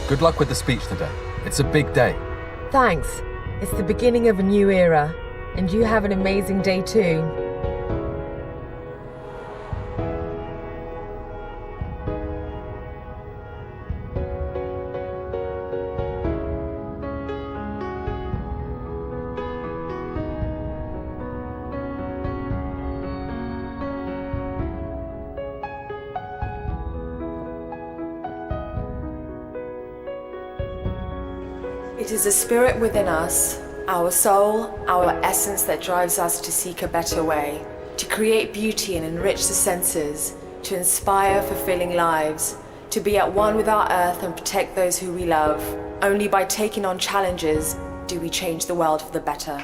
Good luck with the speech today. It's a big day. Thanks. It's the beginning of a new era, and you have an amazing day too. It is the spirit within us, our soul, our essence that drives us to seek a better way, to create beauty and enrich the senses, to inspire fulfilling lives, to be at one with our earth and protect those who we love. Only by taking on challenges do we change the world for the better.